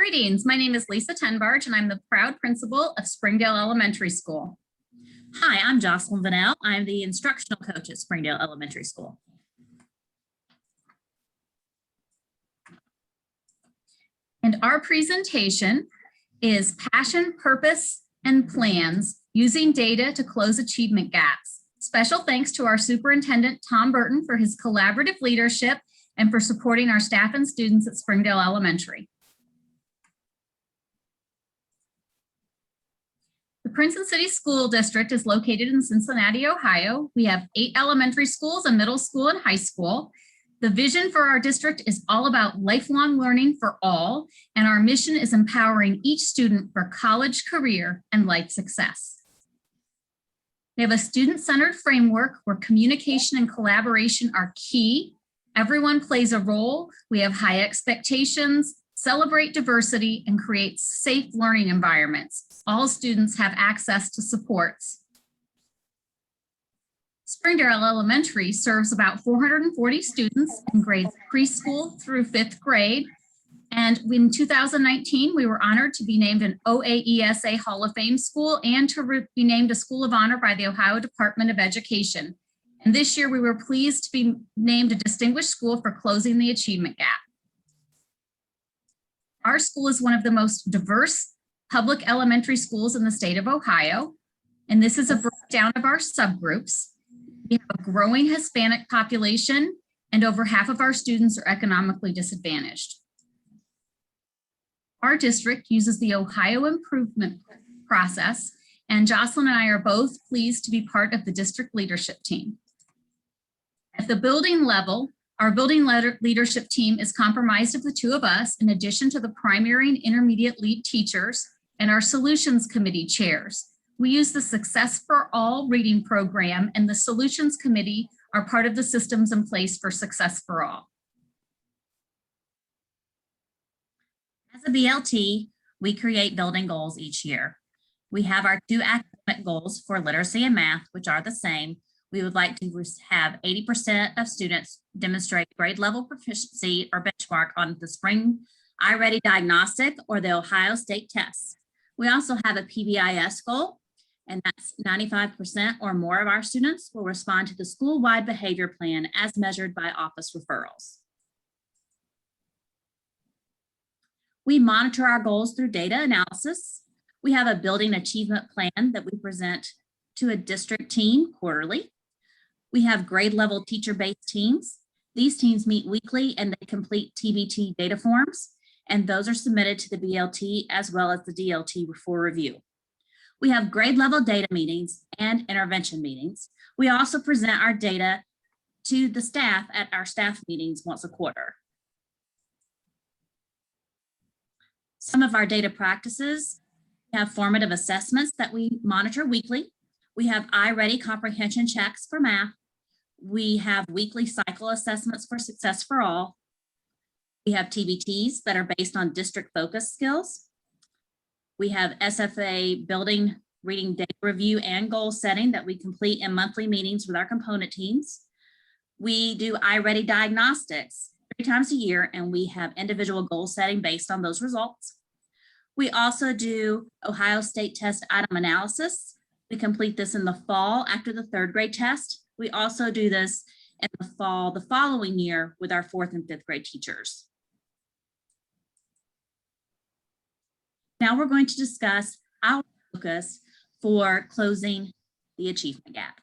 Greetings, my name is Lisa Tenbarge and I'm the proud principal of Springdale Elementary School. Hi, I'm Jocelyn Vanell. I'm the instructional coach at Springdale Elementary School. And our presentation is Passion, Purpose, and Plans Using Data to Close Achievement Gaps. Special thanks to our superintendent, Tom Burton, for his collaborative leadership and for supporting our staff and students at Springdale Elementary. The Princeton City School District is located in Cincinnati, Ohio. We have 8 elementary schools, a middle school, and high school. The vision for our district is all about lifelong learning for all, and our mission is empowering each student for college, career, and life success. We have a student-centered framework where communication and collaboration are key. Everyone plays a role. We have high expectations, celebrate diversity, and create safe learning environments. All students have access to supports. Springdale Elementary serves about 440 students in grades preschool through 5th grade. And in 2019, we were honored to be named an OAESA Hall of Fame school and to be named a School of Honor by the Ohio Department of Education. And this year, we were pleased to be named a distinguished school for closing the achievement gap. Our school is one of the most diverse public elementary schools in the state of Ohio. And this is a breakdown of our subgroups. We have a growing Hispanic population and over half of our students are economically disadvantaged. Our district uses the Ohio Improvement Process, and Jocelyn and I are both pleased to be part of the district leadership team. At the building level, our building leadership team is comprised of the 2 of us, in addition to the primary and intermediate lead teachers and our solutions committee chairs. We use the Success for All reading program, and the solutions committee are part of the systems in place for Success for All. As a BLT, we create building goals each year. We have our 2 academic goals for literacy and math, which are the same. We would like to have 80% of students demonstrate grade level proficiency or benchmark on the Spring iReady diagnostic or the Ohio State tests. We also have a PBIS goal, and that's 95% or more of our students will respond to the school-wide behavior plan as measured by office referrals. We monitor our goals through data analysis. We have a building achievement plan that we present to a district team quarterly. We have grade level teacher-based teams. These teams meet weekly and they complete TBT data forms, and those are submitted to the BLT as well as the DLT for review. We have grade level data meetings and intervention meetings. We also present our data to the staff at our staff meetings once a quarter. Some of our data practices, we have formative assessments that we monitor weekly. We have iReady comprehension checks for math. We have weekly cycle assessments for Success for All. We have TBTs that are based on district focus skills. We have SFA building, reading data review and goal setting that we complete in monthly meetings with our component teams. We do iReady diagnostics 3 times a year, and we have individual goal setting based on those results. We also do Ohio State test item analysis. We complete this in the fall after the 3rd grade test. We also do this in the fall the following year with our 4th and 5th grade teachers. Now we're going to discuss our focus for closing the achievement gap.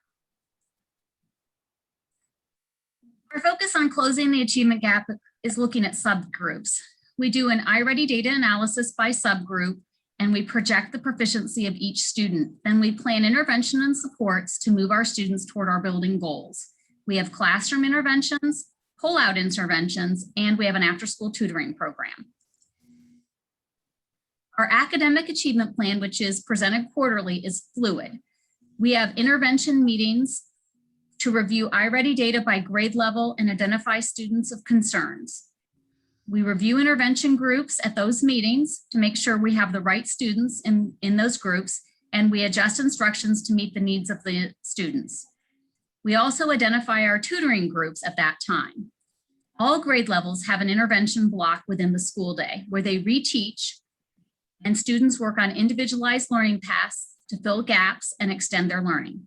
Our focus on closing the achievement gap is looking at subgroups. We do an iReady data analysis by subgroup, and we project the proficiency of each student. Then we plan intervention and supports to move our students toward our building goals. We have classroom interventions, pull-out interventions, and we have an after-school tutoring program. Our academic achievement plan, which is presented quarterly, is fluid. We have intervention meetings to review iReady data by grade level and identify students of concerns. We review intervention groups at those meetings to make sure we have the right students in those groups, and we adjust instructions to meet the needs of the students. We also identify our tutoring groups at that time. All grade levels have an intervention block within the school day where they reteach and students work on individualized learning paths to fill gaps and extend their learning.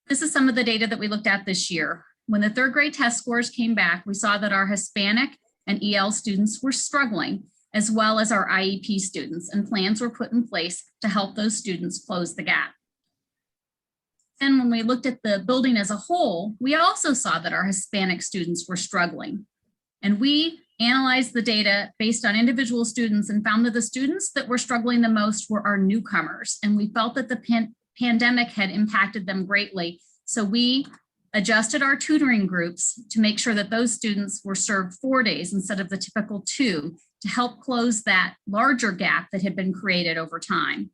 This is some of the data that we looked at this year. When the third grade test scores came back, we saw that our Hispanic and EL students were struggling, as well as our IEP students, and plans were put in place to help those students close the gap. And when we looked at the building as a whole, we also saw that our Hispanic students were struggling. And we analyzed the data based on individual students and found that the students that were struggling the most were our newcomers. And we felt that the pandemic had impacted them greatly. So we adjusted our tutoring groups to make sure that those students were served 4 days instead of the typical 2 to help close that larger gap that had been created over time.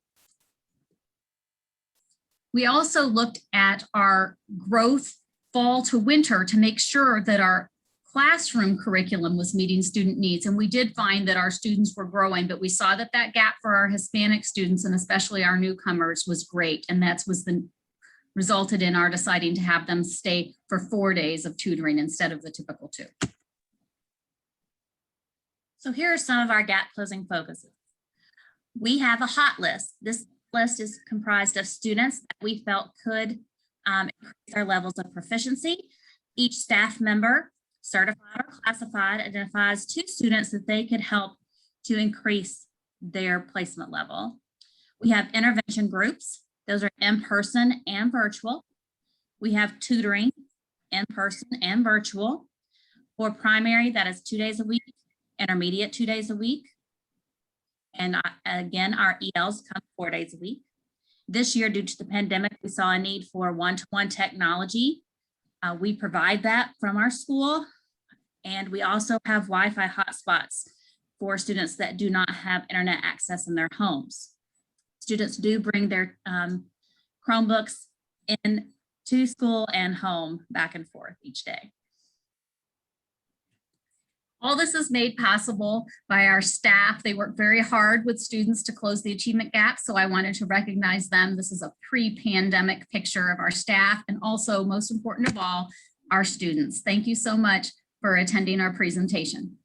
We also looked at our growth fall to winter to make sure that our classroom curriculum was meeting student needs. And we did find that our students were growing, but we saw that that gap for our Hispanic students and especially our newcomers was great. And that was resulted in our deciding to have them stay for 4 days of tutoring instead of the typical 2. So here are some of our gap closing focuses. We have a hot list. This list is comprised of students that we felt could increase their levels of proficiency. Each staff member, certified or classified, identifies 2 students that they could help to increase their placement level. We have intervention groups. Those are in-person and virtual. We have tutoring, in-person and virtual. For primary, that is 2 days a week. Intermediate, 2 days a week. And again, our ELs come 4 days a week. This year, due to the pandemic, we saw a need for one-to-one technology. We provide that from our school. And we also have Wi-Fi hotspots for students that do not have internet access in their homes. Students do bring their Chromebooks in to school and home back and forth each day. All this is made possible by our staff. They work very hard with students to close the achievement gap, so I wanted to recognize them. This is a pre-pandemic picture of our staff and also, most important of all, our students. Thank you so much for attending our presentation.